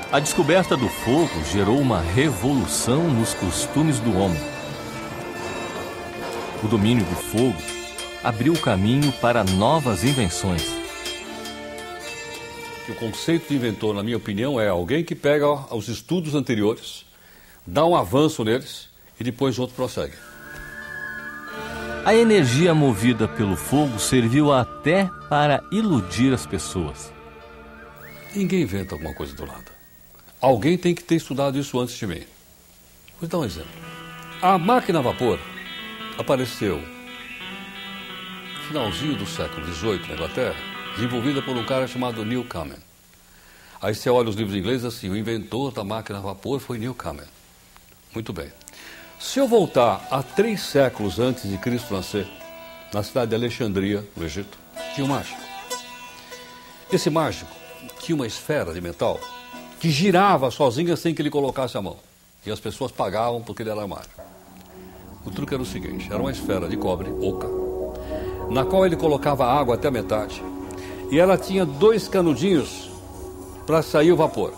A descoberta do fogo gerou uma revolução nos costumes do homem. O domínio do fogo abriu o caminho para novas invenções. O conceito de inventor, na minha opinião, é alguém que pega os estudos anteriores, dá um avanço neles e depois outro prossegue. A energia movida pelo fogo serviu até para iludir as pessoas. Ninguém inventa alguma coisa do nada. Alguém tem que ter estudado isso antes de mim. Vou dar um exemplo. A máquina a vapor apareceu no finalzinho do século XVIII na Inglaterra, desenvolvida por um cara chamado Newcomen. Aí você olha os livros ingleses assim, o inventor da máquina a vapor foi Newcomen. Muito bem. Se eu voltar a 3 séculos antes de Cristo nascer, na cidade de Alexandria, no Egito, tinha um mágico. Esse mágico tinha uma esfera de metal que girava sozinha sem que ele colocasse a mão. E as pessoas pagavam porque ele era mágico. O truque era o seguinte, era uma esfera de cobre, oca, na qual ele colocava água até a metade. E ela tinha 2 canudinhos para sair o vapor.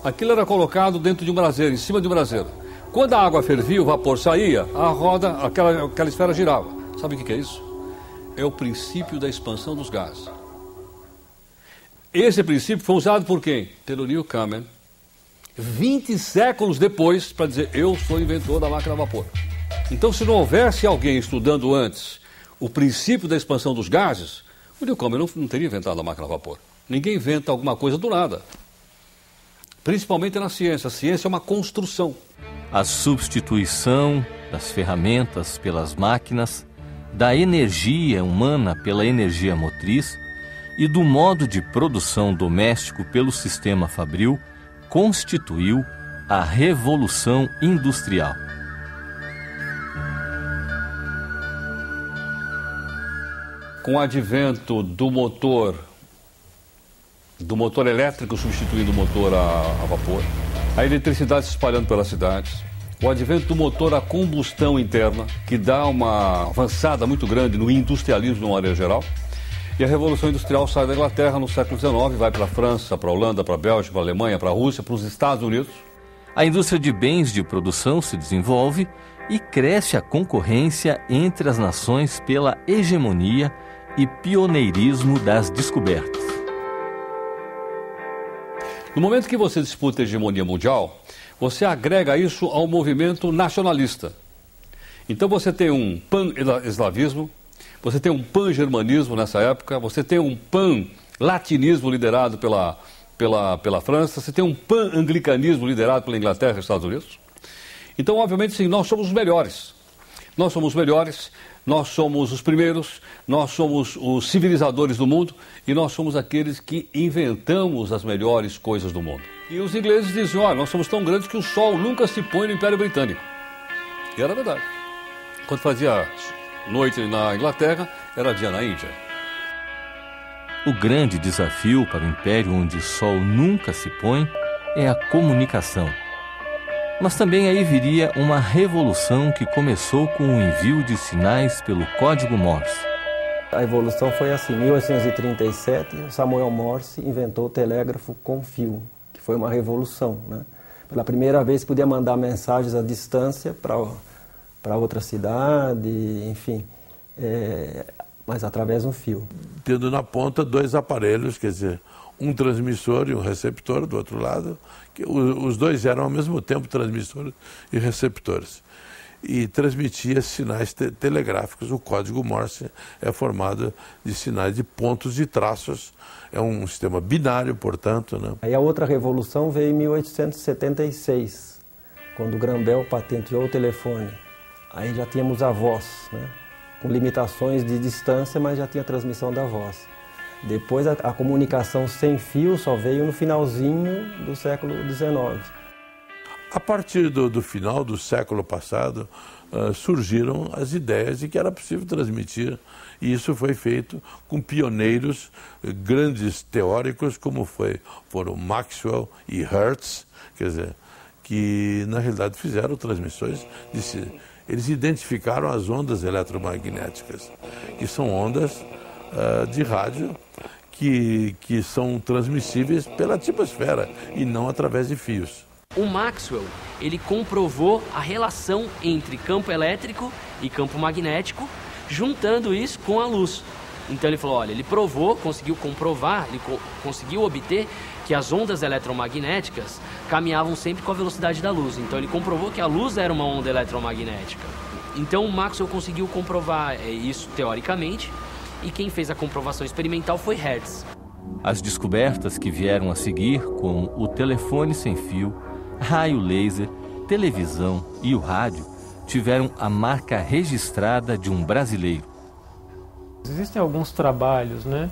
Aquilo era colocado dentro de um braseiro, em cima de um braseiro. Quando a água fervia, o vapor saía, a roda, aquela esfera girava. Sabe o que é isso? É o princípio da expansão dos gases. Esse princípio foi usado por quem? Pelo Newcomen, 20 séculos depois, para dizer, eu sou inventor da máquina a vapor. Então, se não houvesse alguém estudando antes o princípio da expansão dos gases, o Newcomen não teria inventado a máquina a vapor. Ninguém inventa alguma coisa do nada. Principalmente na ciência. A ciência é uma construção. A substituição das ferramentas pelas máquinas, da energia humana pela energia motriz e do modo de produção doméstico pelo sistema fabril constituiu a Revolução Industrial. Com o advento do motor elétrico substituindo o motor a vapor, a eletricidade se espalhando pelas cidades, o advento do motor a combustão interna, que dá uma avançada muito grande no industrialismo de uma maneira geral, e a Revolução Industrial sai da Inglaterra no século XIX, vai para a França, para a Holanda, para a Bélgica, para a Alemanha, para a Rússia, para os Estados Unidos. A indústria de bens de produção se desenvolve e cresce a concorrência entre as nações pela hegemonia e pioneirismo das descobertas. No momento que você disputa a hegemonia mundial, você agrega isso ao movimento nacionalista. Então você tem um pan-eslavismo, você tem um pan-germanismo nessa época, você tem um pan-latinismo liderado pela França, você tem um pan-anglicanismo liderado pela Inglaterra e Estados Unidos. Então, obviamente, sim, nós somos os melhores. Nós somos melhores, nós somos os primeiros, nós somos os civilizadores do mundo e nós somos aqueles que inventamos as melhores coisas do mundo. E os ingleses diziam, olha, nós somos tão grandes que o sol nunca se põe no Império Britânico. E era verdade. Quando fazia noite na Inglaterra, era dia na Índia. O grande desafio para o império onde o sol nunca se põe é a comunicação. Mas também aí viria uma revolução que começou com o envio de sinais pelo código Morse. A evolução foi assim, em 1837, Samuel Morse inventou o telégrafo com fio, que foi uma revolução, né? Pela primeira vez podia mandar mensagens à distância para outra cidade, enfim, mas através de um fio. Tendo na ponta 2 aparelhos, quer dizer, um transmissor e um receptor do outro lado, que os dois eram ao mesmo tempo transmissores e receptores. E transmitia sinais telegráficos. O código Morse é formado de sinais de pontos e traços. É um sistema binário, portanto, né? Aí a outra revolução veio em 1876, quando o Graham-Bell patenteou o telefone. Aí já tínhamos a voz, né? Com limitações de distância, mas já tinha transmissão da voz. Depois a comunicação sem fio só veio no finalzinho do século XIX. A partir do final do século passado, surgiram as ideias de que era possível transmitir E isso foi feito com pioneiros, grandes teóricos, como foram Maxwell e Hertz, quer dizer, que na realidade fizeram transmissões, eles identificaram as ondas eletromagnéticas, que são ondas de rádio que são transmissíveis pela atmosfera e não através de fios. O Maxwell, ele comprovou a relação entre campo elétrico e campo magnético, juntando isso com a luz. Então ele falou, olha, ele provou, conseguiu comprovar, ele conseguiu obter que as ondas eletromagnéticas caminhavam sempre com a velocidade da luz. Então ele comprovou que a luz era uma onda eletromagnética. Então o Maxwell conseguiu comprovar isso teoricamente, e quem fez a comprovação experimental foi Hertz. As descobertas que vieram a seguir, como o telefone sem fio, raio laser, televisão e o rádio, tiveram a marca registrada de um brasileiro. Existem alguns trabalhos, né,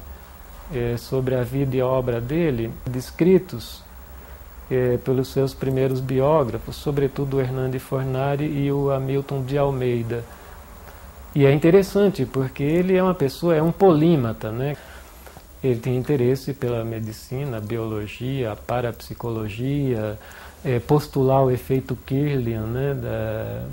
sobre a vida e obra dele, descritos pelos seus primeiros biógrafos, sobretudo o Hernani Fornari e o Hamilton de Almeida. E é interessante porque ele é uma pessoa, é um polímata, né? Ele tem interesse pela medicina, biologia, parapsicologia, postular o efeito Kirlian, né,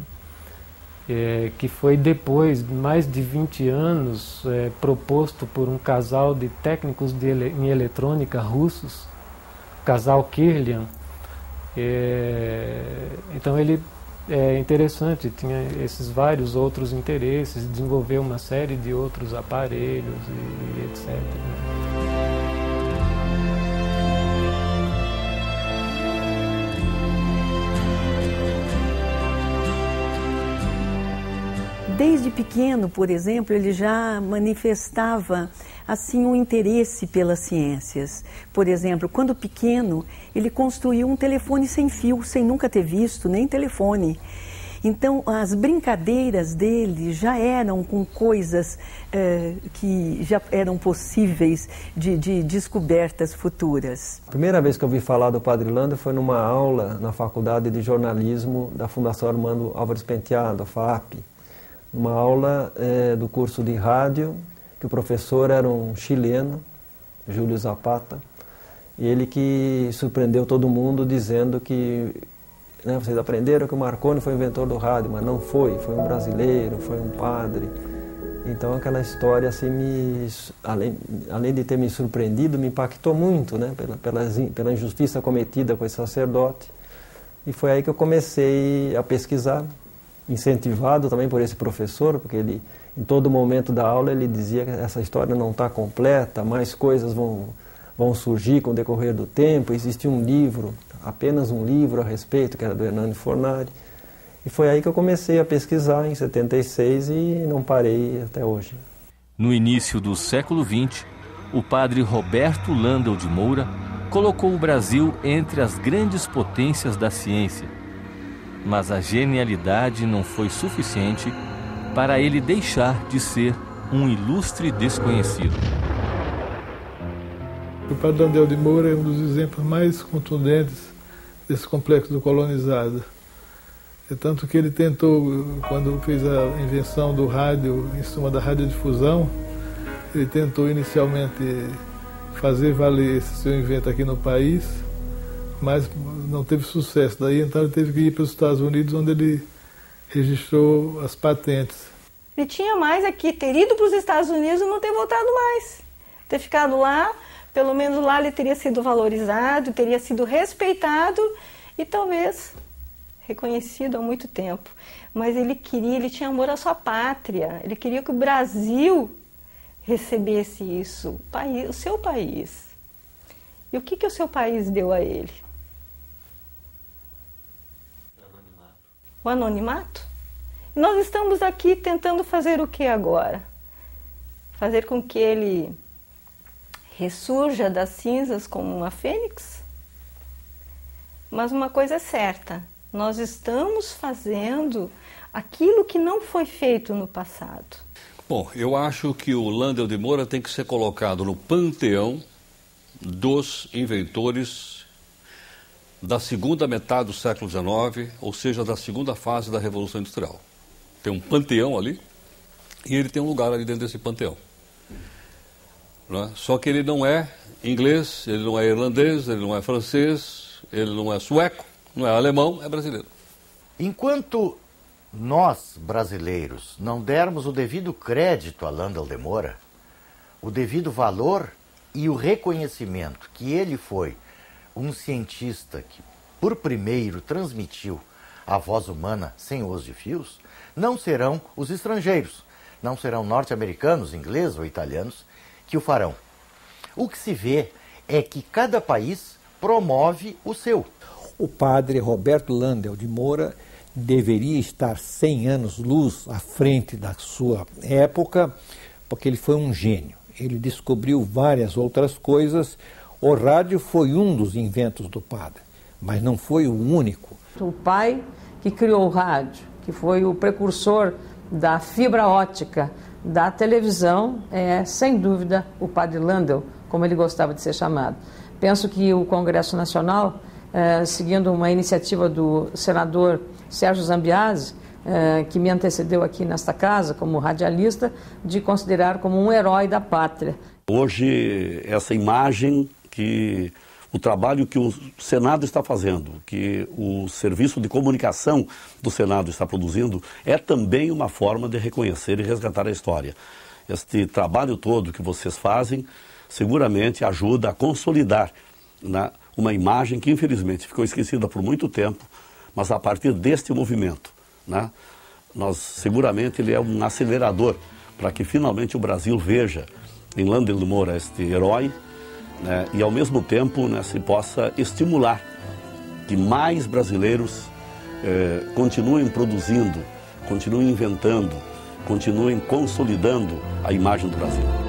que foi depois, mais de 20 anos, proposto por um casal de técnicos em eletrônica russos, o casal Kirlian. Então ele é interessante, tinha esses vários outros interesses, desenvolveu uma série de outros aparelhos e etc. Desde pequeno, por exemplo, ele já manifestava assim um interesse pelas ciências. Por exemplo, quando pequeno, ele construiu um telefone sem fio, sem nunca ter visto nem telefone. Então, as brincadeiras dele já eram com coisas que já eram possíveis de descobertas futuras. A primeira vez que eu ouvi falar do Padre Landa foi numa aula na Faculdade de Jornalismo da Fundação Armando Álvares Penteado, a FAAP. Uma aula do curso de rádio, que o professor era um chileno, Júlio Zapata, e ele que surpreendeu todo mundo dizendo que, né, vocês aprenderam que o Marconi foi o inventor do rádio, mas não foi um brasileiro, foi um padre. Então aquela história, assim, além de ter me surpreendido, me impactou muito, né, pela injustiça cometida com esse sacerdote. E foi aí que eu comecei a pesquisar, incentivado também por esse professor, porque ele, em todo momento da aula, ele dizia que essa história não está completa, mais coisas vão surgir com o decorrer do tempo. Existe um livro, apenas um livro a respeito, que era do Hernani Fornari. E foi aí que eu comecei a pesquisar, em 76, e não parei até hoje. No início do século XX, o padre Roberto Landel de Moura colocou o Brasil entre as grandes potências da ciência. Mas a genialidade não foi suficiente para ele deixar de ser um ilustre desconhecido. O padre Landel de Moura é um dos exemplos mais contundentes desse complexo do colonizado. É tanto que ele tentou, quando fez a invenção do rádio, em cima da radiodifusão, ele tentou inicialmente fazer valer esse seu invento aqui no país, mas não teve sucesso. Daí então ele teve que ir para os Estados Unidos, onde ele registrou as patentes. Ele tinha mais aqui, ter ido para os Estados Unidos e não ter voltado mais. Ter ficado lá, pelo menos lá ele teria sido valorizado, teria sido respeitado e talvez reconhecido há muito tempo. Mas ele tinha amor à sua pátria, ele queria que o Brasil recebesse isso, o seu país. E o que o seu país deu a ele? O anonimato? E nós estamos aqui tentando fazer o que agora? Fazer com que ele ressurja das cinzas como uma fênix? Mas uma coisa é certa, nós estamos fazendo aquilo que não foi feito no passado. Bom, eu acho que o Landel de Moura tem que ser colocado no panteão dos inventores da segunda metade do século XIX, ou seja, da segunda fase da Revolução Industrial. Tem um panteão ali, E ele tem um lugar ali dentro desse panteão. Né? Só que ele não é inglês, ele não é irlandês, ele não é francês, ele não é sueco, não é alemão, é brasileiro. Enquanto nós, brasileiros, não dermos o devido crédito a Landel de Moura, o devido valor e o reconhecimento que ele foi um cientista que, por primeiro, transmitiu a voz humana sem os de fios, não serão os estrangeiros, não serão norte-americanos, ingleses ou italianos que o farão. O que se vê é que cada país promove o seu. O padre Roberto Landel de Moura deveria estar 100 anos-luz à frente da sua época, porque ele foi um gênio. Ele descobriu várias outras coisas. O rádio foi um dos inventos do padre, mas não foi o único. O pai que criou o rádio, que foi o precursor da fibra ótica, da televisão, é, sem dúvida, o padre Landel, como ele gostava de ser chamado. Penso que o Congresso Nacional, seguindo uma iniciativa do senador Sérgio Zambiase, que me antecedeu aqui nesta casa como radialista, de considerar como um herói da pátria. Hoje, essa imagem que o trabalho que o Senado está fazendo, que o serviço de comunicação do Senado está produzindo, é também uma forma de reconhecer e resgatar a história. Este trabalho todo que vocês fazem seguramente ajuda a consolidar, né, uma imagem que infelizmente ficou esquecida por muito tempo, mas a partir deste movimento, né, seguramente ele é um acelerador para que finalmente o Brasil veja em Landel de Moura este herói, né, e ao mesmo tempo, né, se possa estimular que mais brasileiros continuem produzindo, continuem inventando, continuem consolidando a imagem do Brasil.